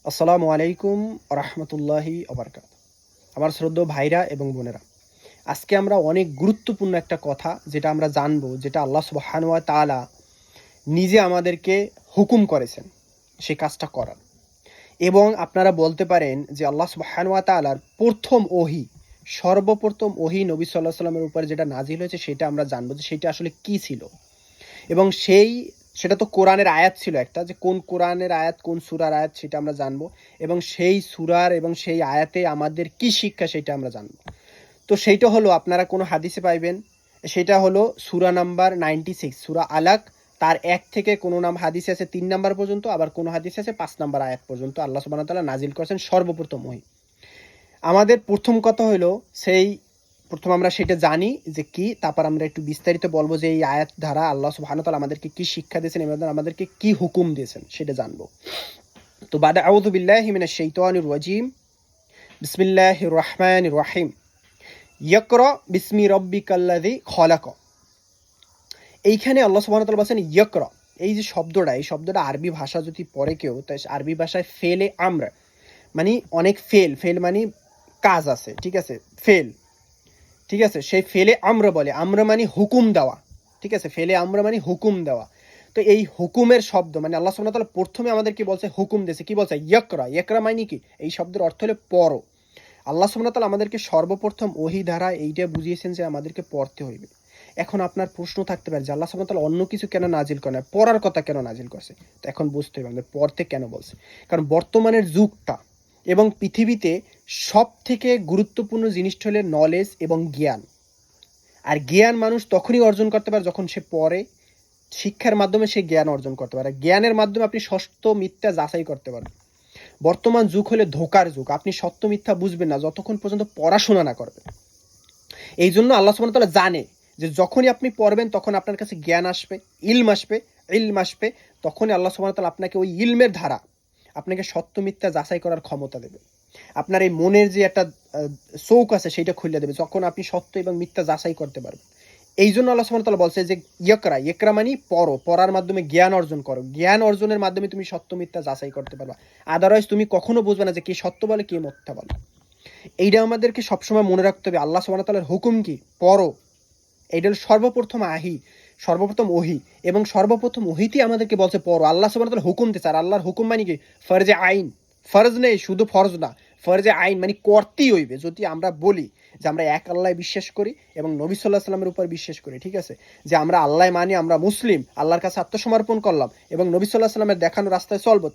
আসসালামু আলাইকুম রহমতুল্লাহি ওবরকাত। আমার শ্রদ্ধেয় ভাইরা এবং বোনেরা, আজকে আমরা অনেক গুরুত্বপূর্ণ একটা কথা যেটা আমরা জানবো, যেটা আল্লাহ সুবহানাহু ওয়া তাআলা নিজে আমাদেরকে হুকুম করেছেন সে কাজটা করার। এবং আপনারা বলতে পারেন যে আল্লাহ সুবহানাহু ওয়া তাআলার প্রথম ওহী, সর্বপ্রথম ওহী নবী সাল্লাল্লাহু আলাইহি ওয়াসাল্লামের উপর যেটা নাজিল হয়েছে সেটা আমরা জানবো যে সেটা আসলে কি ছিল। এবং সেটা তো কোরআনের আয়াত ছিল একটা, যে কোন কোরআনের আয়াত, কোন সূরার আয়াত সেটা আমরা জানবো। এবং সেই সূরার এবং সেই আয়াতে আমাদের কি শিক্ষা সেটা আমরা জানবো। তো সেইটা হলো, আপনারা কোনো হাদিসে পাইবেন, সেটা হলো সূরা নাম্বার 96, সূরা আলাক। তার 1 থেকে কোনো হাদিসে আছে 3 নাম্বার পর্যন্ত, আবার কোনো হাদিসে আছে 5 নাম্বার আয়াত পর্যন্ত আল্লাহ সুবহানাহু ওয়া তাআলা নাজিল করেছেন সর্বপ্রথম ওহী। আমাদের প্রথম কথা হলো, প্রথম আমরা সেটা জানি যে কি, তারপর আমরা একটু বিস্তারিত বলবো যে এই আয়াত দ্বারা আল্লাহ সুবহানাহু ওয়া তাআলা আমাদেরকে কি শিক্ষা দিয়েছেন এবং আমাদেরকে কি হুকুম দিয়েছেন সেটা জানবো। তো বাদা আউযু বিল্লাহি মিনাশ শাইতানির রাজিম, বিসমিল্লাহির রহমানির রহিম। ইকরা বিসমি রাব্বিকাল্লাযী খলাক। এইখানে আল্লাহ সুবহানাহু ওয়া তাআলা বলেন ইকরা। এই যে শব্দটা, এই শব্দটা আরবি ভাষা যদি পড়ে কেউ, তাই আরবি ভাষায় ফেলে আমরা মানে অনেক ফেল মানে কাজ আছে, ঠিক আছে, ফেল, ঠিক আছে, সেই ফেলে আমরা বলে, আমরা মানে হুকুম দেওয়া, ঠিক আছে, ফেলে আমরা মানে হুকুম দেওয়া। তো এই হুকুমের শব্দ মানে আল্লাহ সুবহানাহু ওয়া তাআলা প্রথমে আমাদেরকে বলছে হুকুম দিয়েছে, কি বলছে? ইকরা। ইকরা মানে কি? এই শব্দের অর্থ হলো পড়ো। আল্লাহ সুবহানাহু ওয়া তাআলা আমাদেরকে সর্বপ্রথম ওহী দ্বারা এইটা বুঝিয়েছেন যে আমাদেরকে পড়তে হইবে। এখন আপনার প্রশ্ন থাকতে পারে যে আল্লাহ সুবহানাহু ওয়া তাআলা অন্য কিছু কেন নাজিল করে না, পড়ার কথা কেন নাজিল করছে? তো এখন বুঝতে হবে আমাদের পড়তে কেন বলছে। কারণ বর্তমানের যুগটা এবং পৃথিবীতে সবথেকে গুরুত্বপূর্ণ জিনিসটা হলো নলেজ এবং জ্ঞান। আর জ্ঞান মানুষ তখনই অর্জন করতে পারে যখন সে পড়ে। শিক্ষার মাধ্যমে সে জ্ঞান অর্জন করতে পারে। জ্ঞানের মাধ্যমে আপনি সত্য মিথ্যা যাচাই করতে পারেন। বর্তমান যুগ হলে ধোঁকার যুগ। আপনি সত্য মিথ্যা বুঝবেন না যতক্ষণ পর্যন্ত পড়াশোনা না করবেন। এই জন্য আল্লাহ সুবহানাহু ওয়া তাআলা জানে যে যখনই আপনি পড়বেন তখন আপনার কাছে জ্ঞান আসবে, ইলম আসবে। তখনই আল্লাহ সুবহানাহু ওয়া তাআলা আপনাকে ওই ইলমের ধারা আপনাকে সত্য মিথ্যা যাচাই করার ক্ষমতা দেবে। আপনার এই মনের যে একটা চৌক আছে সেইটা খুলে দেবে, যখন আপনি সত্য এবং মিথ্যা যাচাই করতে পারবেন। এই জন্য আল্লাহ সুবহানাহু ওয়া তাআলা বলছে যে ইকরা মানে পড়ো, পড়ার মাধ্যমে জ্ঞান অর্জন করো। জ্ঞান অর্জনের মাধ্যমে তুমি সত্য মিথ্যা যাচাই করতে পারবা। আদারওয়াইজ তুমি কখনো বুঝবে না যে কে সত্য বলে কে মিথ্যা বলে। এইটা আমাদেরকে সবসময় মনে রাখতে হবে। আল্লাহ সুবহানাহু ওয়া তাআলার হুকুম কি? পড়ো। এইটা হলো সর্বপ্রথম ওহী, এবং সর্বপ্রথম ওহীতেই আমাদেরকে বলছে পড়ো। আল্লাহ সুবহানাহু ওয়া তাআলা হুকুম দিয়েছে। আর আল্লাহর হুকুম মানে কি? ফরজে আইন। ফরজ নেই, শুধু ফরজ না, ফরজে আইন মানে করতেই হইবে। যদি আমরা বলি যে আমরা এক আল্লাহয় বিশ্বাস করি এবং নবী সাল্লাল্লাহু আলাইহি ওয়াসাল্লামের উপর বিশ্বাস করি, ঠিক আছে, যে আমরা আল্লাহ মানি, আমরা মুসলিম, আল্লাহর কাছে আত্মসমর্পণ করলাম এবং নবী সাল্লাল্লাহু আলাইহি ওয়াসাল্লামের দেখানো রাস্তায় চলবো।